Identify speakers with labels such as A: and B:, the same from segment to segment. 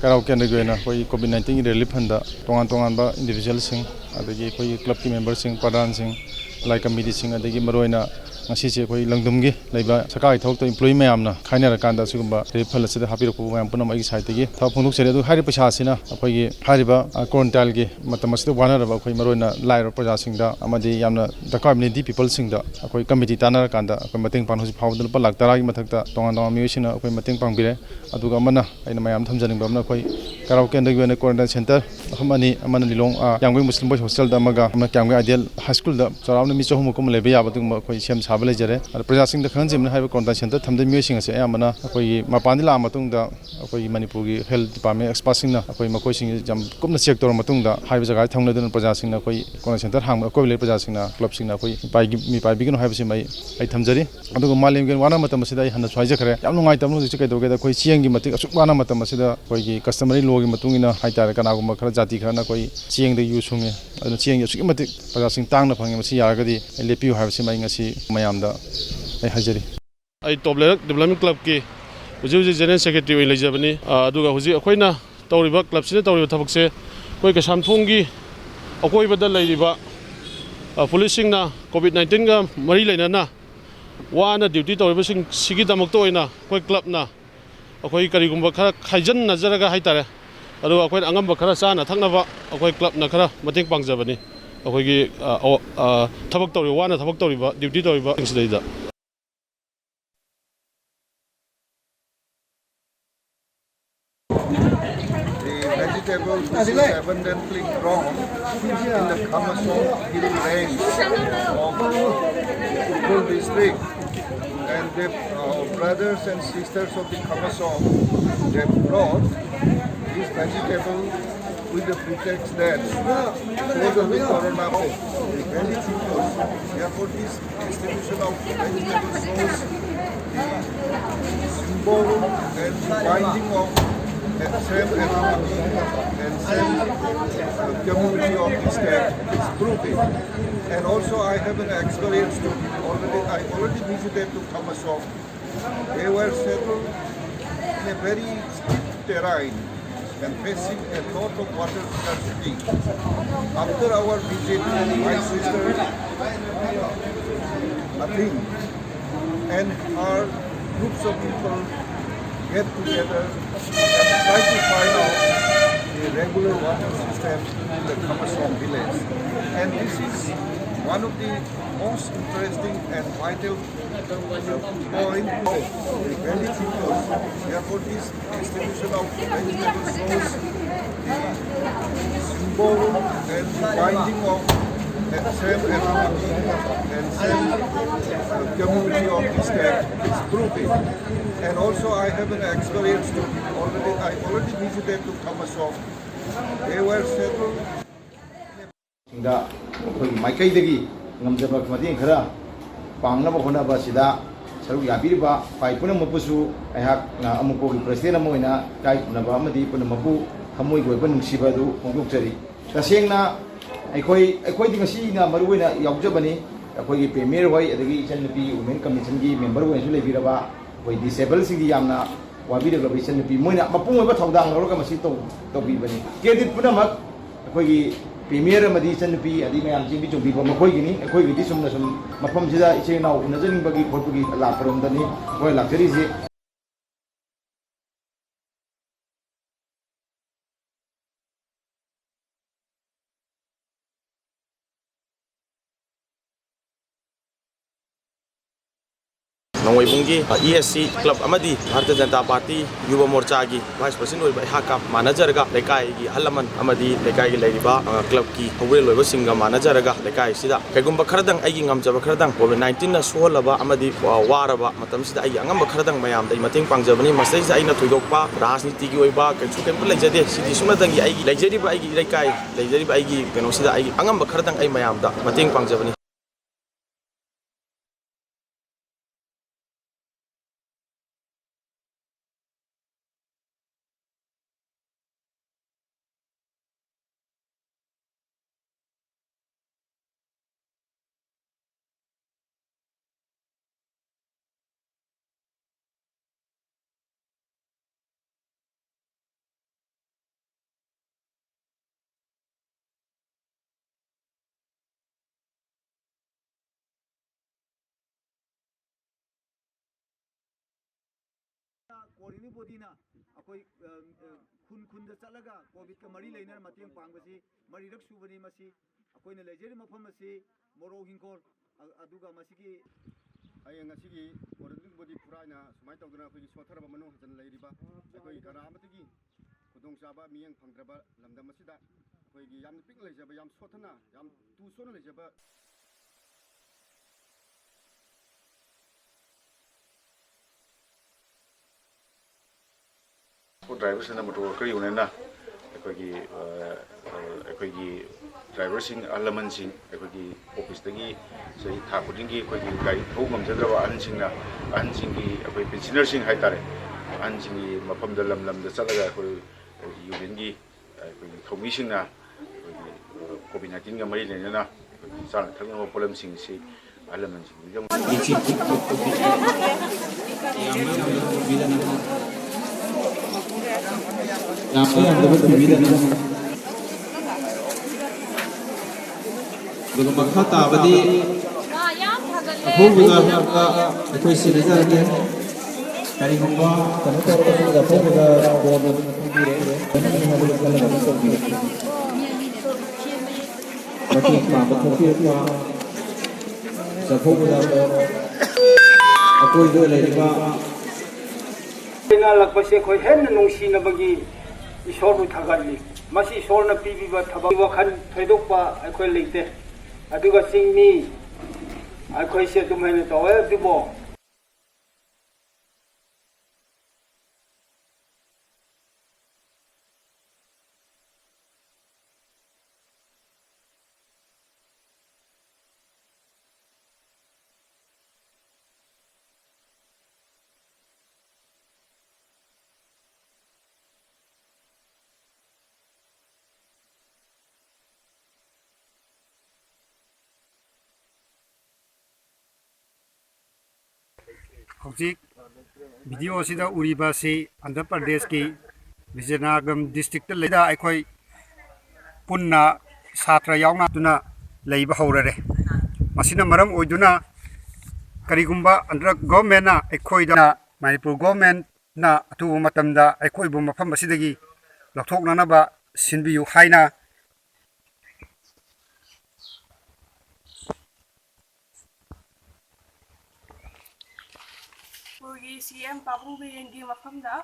A: ꯀꯔꯥꯎꯀꯤ ꯑꯣꯏꯅ ꯑꯩꯈꯣꯏ ꯀꯣꯚꯤꯗ-19ꯒꯤ relief fund ꯇꯣꯉꯥꯟ-ꯇꯣꯉꯥꯟꯕ ꯏꯟꯗꯤꯕꯤꯖꯨꯋꯦꯜꯁꯤꯡ ꯑꯗꯒꯤ ꯑꯩꯈꯣꯏꯒꯤ ꯀ꯭ꯂꯕꯀꯤ ꯃꯦꯝꯕꯔꯁꯤꯡ ꯄ꯭ꯔꯙꯥꯟꯁꯤꯡ ꯂꯥꯏ ꯀꯝꯃꯤꯇꯤꯁꯤꯡ ꯑꯗꯒꯤ ꯃꯔꯨꯑꯣꯏꯅ ꯉꯁꯤꯁꯦ ꯑꯩꯈꯣꯏ ꯂꯪꯗꯨꯝꯒꯤ ꯂꯩꯕ ꯁꯔꯀꯥꯔꯒꯤ ꯊꯕꯛꯇ ꯏꯝꯄ꯭ꯂꯣꯌꯤ ꯃꯌꯥꯝꯅ ꯈꯥꯏꯅꯔꯀꯥꯟꯗ ꯑꯁꯤꯒꯨꯝꯕ ꯔꯤꯂꯤꯐ ꯐꯟ ꯑꯁꯤꯗ ꯍꯥꯞꯄꯤꯔꯛꯄ ꯃꯌꯥꯝ ꯄꯨꯝꯅꯃꯛ ꯑꯩꯒꯤ ꯁꯥꯏꯠꯇꯒꯤ ꯊꯕꯛ ꯐꯣꯡꯗꯣꯛꯆꯔꯤ ꯑꯗꯨꯒ ꯍꯥꯏꯔꯤꯕ ꯄꯩꯁꯥ ꯑꯁꯤꯅ ꯑꯩꯈꯣꯏꯒꯤ ꯍꯥꯏꯔꯤꯕ ꯀ꯭ꯋꯥꯔꯦꯟꯇꯥꯏꯟꯒꯤ ꯃꯇꯝ ꯑꯁꯤꯗ ꯋꯥꯅꯔꯕ ꯑꯩꯈꯣꯏ ꯃꯔꯨꯑꯣꯏꯅ ꯂꯥꯏꯔꯕ ꯄ꯭ꯔꯖꯥꯁꯤꯡꯗ ꯑꯃꯗꯤ ꯌꯥꯝꯅ ꯗꯔꯀꯥꯔ ꯑꯣꯏꯕ ꯅꯤꯗꯤ ꯄꯤꯄꯜꯁꯤꯡꯗ ꯑꯩꯈꯣꯏ ꯀꯝꯃꯤꯇꯤ ꯇꯥꯟꯅꯔꯀꯥꯟꯗ ꯑꯩꯈꯣꯏ ꯃꯇꯦꯡ ꯄꯥꯡ ꯍꯧꯖꯤꯛ ꯐꯥꯎꯕꯗ ꯂꯨꯄꯥ ꯂꯥꯛ 10ꯒꯤ ꯃꯊꯛꯇ ꯇꯣꯉꯥꯟ-ꯇꯣꯉꯥꯟꯕ ꯃꯤꯑꯣꯏꯁꯤꯡꯅ ꯑꯩꯈꯣꯏ ꯃꯇꯦꯡ ꯄꯥꯡꯕꯤꯔꯦ ꯑꯗꯨꯒ ꯑꯃꯅ ꯑꯩꯅ ꯃꯌꯥꯝ ꯊꯝꯖꯅꯤꯡꯕ ꯑꯃꯅ ꯑꯩꯈꯣꯏ ꯀꯔꯥꯎꯀꯦꯟꯗꯒꯤ ꯑꯣꯏꯅ ꯀ꯭ꯋꯥꯔꯦꯟꯇꯥꯏꯟ ꯁꯦꯟꯇꯔ ꯃꯐꯝ ꯑꯅꯤ ꯑꯃꯅ ꯂꯤꯂꯣꯡ ꯀ꯭ꯌꯥꯝꯒꯩ ꯃꯨꯁꯂꯤꯝ ꯕꯣꯏꯁ ꯍꯣꯁꯇꯦꯜꯗ ꯑꯃꯒ ꯀ꯭ꯌꯥꯝꯒꯩ ꯑꯥꯏꯗꯤꯌꯦꯜ ꯍꯥꯏ ꯁ꯭ꯀꯨꯜꯗ ꯆꯥꯎꯔꯥꯛꯅ ꯃꯤ 300ꯃꯨꯛꯀꯨꯝꯕ ꯂꯩꯕ ꯌꯥꯕ ꯑꯗꯨꯒꯨꯝꯕ ꯑꯩꯈꯣꯏ ꯁꯦꯝ ꯁꯥꯕ ꯂꯩꯖꯔꯦ ꯑꯗꯣ प्रꯖꯥꯁꯤꯡꯗ ꯈꯪꯍꯟꯖꯅꯤꯡꯕꯅ ꯍꯥꯏꯔꯤꯕ ꯀ꯭ꯋꯥꯔꯦꯟꯇꯥꯏꯟ ꯁꯦꯟꯇꯔ ꯊꯝꯗꯣꯏꯕ ꯃꯤꯑꯣꯏꯁꯤꯡ ꯑꯁꯤ ꯑꯌꯥꯝꯕꯅ ꯑꯩꯈꯣꯏꯒꯤ ꯃꯄꯥꯟꯗꯒꯤ ꯂꯥꯛꯑ ꯃꯇꯨꯡꯗ ꯑꯩꯈꯣꯏꯒꯤ ꯃꯅꯤꯄꯨꯔꯒꯤ ꯍꯦꯜꯊ ꯗꯤꯄꯥꯔꯠꯃꯦꯟ ꯑꯦꯛꯁꯄꯥꯔꯠꯁꯤꯡꯅ ꯑꯩꯈꯣꯏ ꯃꯈꯣꯏꯁꯤꯡ ꯌꯥꯝ ꯀꯨꯞꯅ ꯆꯦꯛ ꯇꯧꯔꯕ ꯃꯇꯨꯡꯗ ꯍꯥꯏꯔꯤꯕ ꯖꯒꯥꯗ ꯊꯝꯅꯗꯨꯅ ꯄ꯭ꯔꯖꯥꯁꯤꯡꯅ ꯑꯩꯈꯣꯏ ꯀ꯭ꯋꯥꯔꯦꯟꯇꯥꯏꯟ ꯁꯦꯟꯇꯔ ꯍꯥꯡꯕ ꯑꯀꯣꯏꯕꯗ ꯂꯩꯔꯤꯕ ꯄ꯭ꯔꯖꯥꯁꯤꯡꯅ ꯀ꯭ꯂꯕꯁꯤꯡꯅ ꯑꯩꯈꯣꯏ ꯃꯤ ꯄꯥꯏꯕꯤꯒꯅꯨ ꯍꯥꯏꯕꯁꯤꯃ ꯑꯩ ꯊꯝꯖꯔꯤ ꯑꯗꯨꯒ ꯃꯥꯂꯦꯝꯒꯤ ꯋꯥꯅꯕ ꯃꯇꯝ ꯑꯁꯤꯗ ꯑꯩ ꯍꯟꯅꯁꯨ ꯍꯥꯏꯖꯈ꯭ꯔꯦ ꯌꯥꯝ ꯅꯨꯡꯉꯥꯏꯇꯕꯅ ꯍꯧꯖꯤꯛꯁꯦ ꯀꯩꯗꯧꯒꯦꯗ ꯑꯩꯈꯣꯏ ꯆꯦꯡꯒꯤ ꯃꯇꯤꯛ ꯑꯁꯨꯛ ꯋꯥꯅ ꯃꯇꯝ ꯑꯁꯤꯗ ꯑꯩꯈꯣꯏꯒꯤ ꯀꯁꯇꯃꯔꯤ ꯂꯣꯒꯤ ꯃꯇꯨꯡ ꯏꯟꯅ ꯍꯥꯏꯇꯥꯔꯦ ꯀꯅꯥꯒꯨꯝꯕ ꯈꯔ ꯖꯥꯇꯤ ꯈꯔꯅ ꯑꯩꯈꯣꯏ ꯆꯦꯡꯗ ꯌꯨ ꯁꯨꯡꯉꯦ ꯑꯗꯨꯅ ꯆꯦꯡꯒꯤ ꯑꯁꯨꯛꯀꯤ ꯃꯇꯤꯛ ꯄ꯭ꯔꯖꯥꯁꯤꯡ ꯇꯥꯡꯅ ꯐꯪꯉꯦ ꯃꯁꯤ ꯌꯥꯔꯒꯗꯤ ꯑꯩ ꯂꯦꯞꯄꯤꯌꯨ ꯍꯥꯏꯕꯁꯤꯃ ꯑꯩ ꯉꯁꯤ ꯃꯌꯥꯝꯗ ꯑꯩ ꯍꯥꯏꯖꯔꯤ
B: ꯑꯩ ꯇꯣꯞ ꯂꯩꯔꯛ ꯗꯦꯕꯂꯞꯃꯦꯟ ꯀ꯭ꯂꯕꯀꯤ ꯍꯧꯖꯤꯛ ꯖꯦꯅꯔꯦꯜ ꯁꯦꯀ꯭ꯔꯦꯇꯔꯤ ꯑꯣꯏꯅ ꯂꯩꯖꯕꯅꯤ ꯑꯗꯨꯒ ꯍꯧꯖꯤꯛ ꯑꯩꯈꯣꯏꯅ ꯇꯧꯔꯤꯕ ꯀ꯭ꯂꯕꯁꯤꯅ ꯇꯧꯔꯤꯕ ꯊꯕꯛꯁꯦ ꯑꯩꯈꯣꯏ ꯀꯩꯁꯥꯝꯊꯣꯡꯒꯤ ꯑꯀꯣꯏꯕꯗ ꯂꯩꯔꯤꯕ ꯄꯨꯂꯤꯁꯁꯤꯡꯅ ꯀꯣꯚꯤꯗ-19ꯒ ꯃꯔꯤ ꯂꯩꯅꯅ ꯋꯥꯅ ꯗ꯭ꯌꯨꯇꯤ ꯇꯧꯔꯤꯕꯁꯤꯡ ꯁꯤꯒꯤꯗꯃꯛꯇ ꯑꯣꯏꯅ ꯑꯩꯈꯣꯏ ꯀ꯭ꯂꯕꯅ ꯑꯩꯈꯣꯏ ꯀꯔꯤꯒꯨꯝꯕ ꯈꯔ ꯈꯥꯏꯖꯟꯅꯖꯔꯒ ꯍꯥꯏꯇꯥꯔꯦ ꯑꯗꯨꯒ ꯑꯩꯈꯣꯏꯅ ꯑꯉꯝꯕ ꯈꯔ ꯆꯥꯅ ꯊꯛꯅꯕ ꯑꯩꯈꯣꯏ ꯀ꯭ꯂꯕꯅ ꯈꯔ ꯃꯇꯦꯡ ꯄꯥꯡꯖꯕꯅꯤ ꯑꯩꯈꯣꯏꯒꯤ ꯊꯕꯛ ꯇꯧꯔꯤꯕ ꯋꯥꯅ ꯊꯕꯛ ꯇꯧꯔꯤꯕ duty ꯇꯧꯔꯤꯕꯁꯤꯡꯁꯤꯗꯩꯗ
C: Vegetables which is abundantly grown in the Kamasong hill range of Ukhrul district, and the brothers and sisters of the Kamasong, they brought this vegetable with the pretext that because of the corona, the very people, therefore this distribution of vegetables shows the symbol and binding of and same ethnicity and same community of the state is proving. And also I have an experience to I already visited to Kamasong. They were settled in a very steep terrain and facing a lot of water scarcity. After our visit, my sister Atin and her groups of people get together and try to find out the regular water system in the Kamasong village. And this is one of the most interesting and vital point of the very people. Therefore, this distribution of vegetables shows the symbol and binding of the same ethnicity and same community of the state is proving. And also I have an experience to I already visited to Kamasong. They were settled.
D: माइकैदगी ngam mateng khara pangnaba honaba sida saruk yabiriba pai punamapusu aihak amuko gi president amoina kai punaba amadi punamapu thamoi goiba nungsiba du hongdokjari tasengna aikoi ngasi na maruina yaujabani akoi gi premier hoi adagi chanpi women commission gi member hoi su lebiraba koi disable sing yamna wabiraga chanpi moina mapung oiba thaudang loroga masi to bibani credit punamak akoi gi premier amadi chanpi adi mayam jing bi chumbi ba makoi gini akoi gi sumna sum mafam sida iche nau unajaning bagi khotpugi la parom dani hoi lakari ji
E: नोंगोइबुंगी ESC club अमदी Bharatiya Janata party Yuva Morcha की vice president ओइबा हाका मानजरगा लेकाई की हलमन अमदी लेकाई की लेरिबा club की हौरे लोइबा सिंगा मानजरगा लेकाई सिदा कैगुंबा खरदंग आइगी ngamjaba खरदंग कोविड-19 ना सोहलबा अमदी वारबा मतम सिदा आइगी अंगम खरदंग मयाम दै मतेंग पांगजबनी मसै सिदा आइना थोइदोकपा राजनीति की ओइबा कैसु कैम लेजदे सिदी सुमदंगी आइगी लेजरिबा आइगी लेकाई लेजरिबा आइगी केनो सिदा आइगी अंगम खरदंग आइ मयाम दा मतेंग पांगजबनी
F: ꯀꯣꯑꯣꯔꯗꯤꯅꯦꯇꯤꯡ ꯕꯣꯗꯤꯅ ꯑꯩꯈꯣꯏ ꯈꯨꯟꯗ ꯆꯠꯂꯒ ꯀꯣꯚꯤꯗꯀ ꯃꯔꯤ ꯂꯩꯅꯅ ꯃꯇꯦꯡ ꯄꯥꯡꯕꯁꯤ ꯃꯔꯤꯔꯛ ꯁꯨꯕꯅꯤ ꯃꯁꯤ ꯑꯩꯈꯣꯏꯅ ꯂꯩꯖꯔꯤꯕ ꯃꯐꯝ ꯑꯁꯤ ꯃꯣꯔꯣꯛ ꯍꯤꯡꯈꯣꯜ ꯑꯗꯨꯒ ꯃꯁꯤꯒꯤ
G: ꯍꯌꯦꯡ ꯉꯁꯤꯒꯤ ꯀꯣꯑꯣꯔꯗꯤꯅꯦꯇꯤꯡ ꯕꯣꯗꯤ ꯐꯨꯔꯥꯏꯅ ꯁꯨꯃꯥꯏꯅ ꯇꯧꯗꯅ ꯑꯩꯈꯣꯏꯒꯤ ꯁꯣꯠꯊꯔꯕ ꯃꯅꯨꯡ ꯍꯟꯖꯤꯟꯅ ꯂꯩꯔꯤꯕ ꯑꯩꯈꯣꯏꯒꯤ ꯀꯅꯥ ꯑꯃꯠꯇꯒꯤ ꯈꯨꯗꯣꯡꯆꯥꯕ ꯃꯤꯠꯌꯦꯡ ꯐꯪꯗ꯭ꯔꯕ ꯂꯝꯗꯝ ꯑꯁꯤꯗ ꯑꯩꯈꯣꯏꯒꯤ ꯌꯥꯝꯅ ꯄꯤꯛꯅ ꯂꯩꯖꯕ ꯌꯥꯝ ꯁꯣꯠꯊꯅ ꯌꯥꯝ ꯇꯨ ꯁꯣꯟꯅ ꯂꯩꯖꯕ ꯗ꯭ꯔꯥꯏꯚꯔꯁꯤꯡꯅ ꯃꯣꯇꯣꯔ ꯋꯥꯔꯀꯔ ꯌꯨꯅꯤꯌꯟꯅ ꯑꯩꯈꯣꯏꯒꯤ ꯗ꯭ꯔꯥꯏꯚꯔꯁꯤꯡ ꯑꯍꯜ ꯂꯃꯟꯁꯤꯡ ꯑꯩꯈꯣꯏꯒꯤ ꯑꯣꯐꯤꯁꯇꯒꯤ ꯆꯍꯤ ꯊꯥ ꯈꯨꯗꯤꯡꯒꯤ ꯑꯩꯈꯣꯏꯒꯤ ꯒꯥꯔꯤ ꯊꯧꯕ ꯉꯝꯖꯗ꯭ꯔꯕ ꯑꯍꯟꯁꯤꯡꯒꯤ ꯑꯩꯈꯣꯏ ꯄꯦꯟꯁꯤꯅꯔꯁꯤꯡ ꯍꯥꯏꯇꯥꯔꯦ ꯑꯍꯟꯁꯤꯡꯒꯤ ꯃꯐꯝꯗ ꯂꯝꯗ ꯆꯠꯂꯒ ꯑꯩꯈꯣꯏ ꯌꯨꯅꯤꯌꯟꯒꯤ ꯑꯩꯈꯣꯏꯒꯤ ꯊꯧꯃꯤꯁꯤꯡꯅ ꯑꯩꯈꯣꯏꯒꯤ ꯀꯣꯚꯤꯗ-19ꯒ ꯃꯔꯤ ꯂꯩꯅꯅ ꯑꯩꯈꯣꯏꯒꯤ ꯆꯥꯅ ꯊꯛꯅꯕ ꯄꯣꯠꯂꯝꯁꯤꯡꯁꯤ ꯑꯍꯜ ꯂꯃꯟꯁꯤꯡꯒꯤꯗꯃꯛ
H: ꯑꯗꯨꯒ ꯃꯈꯥ ꯇꯥꯕꯗꯤ ꯑꯐꯧꯕꯗ ꯑꯩꯈꯣꯏ ꯁꯤꯟꯅꯖꯔꯒꯦ ꯀꯔꯤꯒꯨꯝꯕ ꯀꯩꯅꯣ ꯇꯧꯔꯒꯁꯨ ꯑꯐꯧꯕꯗ ꯕꯣꯔ ꯑꯗꯨꯝ ꯄꯤꯕꯤꯔꯦ ꯍꯥꯏꯕꯗꯨ ꯈꯜꯂꯒ ꯑꯗꯨꯝ ꯇꯧꯕꯤꯔꯦ ꯃꯇꯦꯡ ꯄꯥꯡꯕ ꯊꯣꯛꯄꯤꯔꯛꯄ ꯑꯐꯧꯕꯗ ꯑꯀꯣꯏꯕꯗ ꯂꯩꯔꯤꯕ
F: ꯂꯥꯛꯄꯁꯦ ꯑꯩꯈꯣꯏ ꯍꯦꯟꯅ ꯅꯨꯡꯁꯤꯅꯕꯒꯤ ꯏꯁꯣꯔꯕꯨ ꯊꯥꯒꯠꯂꯤ ꯃꯁꯤ ꯏꯁꯣꯔꯅ ꯄꯤꯕꯤꯕ ꯊꯕꯛ ꯋꯥꯈꯜ ꯊꯣꯏꯗꯣꯛꯄ ꯑꯩꯈꯣꯏ ꯂꯩꯇꯦ ꯑꯗꯨꯒ ꯆꯤꯡꯃꯤ ꯑꯩꯈꯣꯏꯁꯦ ꯑꯗꯨꯃꯥꯏꯅ ꯇꯧꯋꯦ ꯑꯗꯨꯕꯨ
I: ꯍꯧꯖꯤꯛ ꯚꯤꯗꯤꯑꯣ ꯑꯁꯤꯗ ꯎꯔꯤꯕ ꯑꯁꯤ ꯑꯟꯙ꯭ꯔ ꯄ꯭ꯔꯗꯦꯁꯀꯤ ꯕꯤꯖꯌꯅꯒꯔꯝ ꯗꯤꯁꯇ꯭ꯔꯤꯛꯇ ꯂꯩꯕ ꯑꯩꯈꯣꯏ ꯄꯨꯟꯅ ꯁꯥꯇ꯭ꯔ ꯌꯥꯎꯅꯗꯨꯅ ꯂꯩꯕ ꯍꯧꯔꯔꯦ ꯃꯁꯤꯅ ꯃꯔꯝ ꯑꯣꯏꯗꯨꯅ ꯀꯔꯤꯒꯨꯝꯕ ꯑꯟꯙ꯭ꯔ ꯒꯣꯚꯔꯟꯃꯦꯟꯠꯅ ꯑꯩꯈꯣꯏꯗ ꯃꯅꯤꯄꯨꯔ ꯒꯣꯚꯔꯟꯃꯦꯟꯠꯅ ꯑꯊꯨꯕ ꯃꯇꯝꯗ ꯑꯩꯈꯣꯏꯕꯨ ꯃꯐꯝ ꯑꯁꯤꯗꯒꯤ ꯂꯧꯊꯣꯛꯅꯅꯕ ꯁꯤꯟꯕꯤꯌꯨ ꯍꯥꯏꯅ
J: ꯃꯅꯤꯄꯨꯔꯒꯤ ꯁꯤ.ꯑꯦꯝ ꯄꯥꯕꯨꯡ ꯕꯤꯔꯦꯟꯒꯤ ꯃꯐꯝꯗ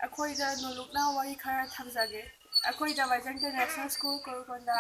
J: ꯑꯩꯈꯣꯏꯗ ꯅꯣꯂꯨꯛꯅ ꯋꯥꯔꯤ ꯈꯔ ꯊꯝꯖꯒꯦ ꯑꯩꯈꯣꯏꯗ ꯋꯥꯏꯖ ꯏꯟꯇꯔꯅꯦꯁꯅꯦꯜ ꯁ꯭ꯀꯨꯜ ꯀꯣꯔꯀꯣꯟꯗ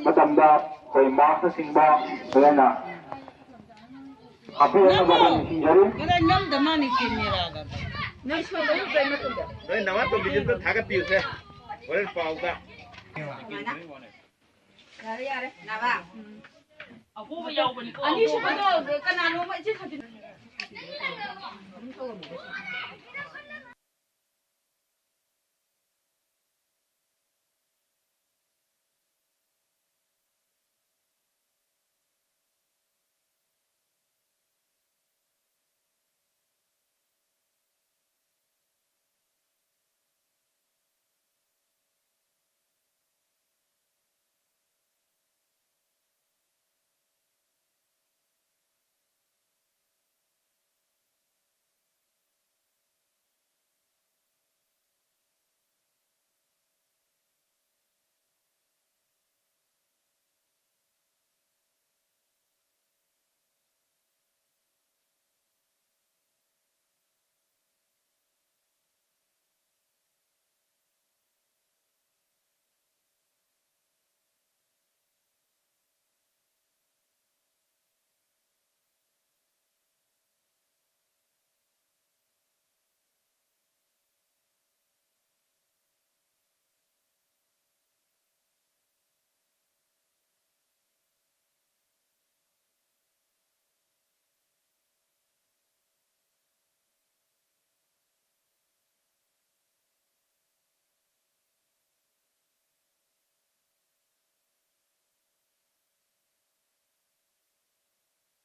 F: ꯃꯇꯝꯗ ꯑꯩꯈꯣꯏ ꯃꯥꯛꯁ ꯆꯤꯡꯕ ꯐꯖꯅ ꯍꯥꯞꯄꯤꯔꯛꯅꯕ ꯅꯤꯡꯁꯤꯡꯖꯔꯤ
D: ꯅꯣꯏ ꯅꯋꯥ ꯇꯣꯝꯕꯤꯖꯤꯟꯗꯣ ꯊꯥꯒꯠꯄꯤꯌꯨꯁꯦ ꯍꯣꯔꯦꯟ ꯄꯥꯎꯗ
K: ꯌꯥꯔꯦ ꯅꯥꯕ ꯑꯄꯣꯕ ꯌꯥꯎꯕꯅꯤ ꯑꯅꯤꯁꯨꯕꯗꯣ ꯀꯅꯥꯅꯣ ꯑꯃ ꯏꯆꯦ ꯈꯥꯇꯤꯟ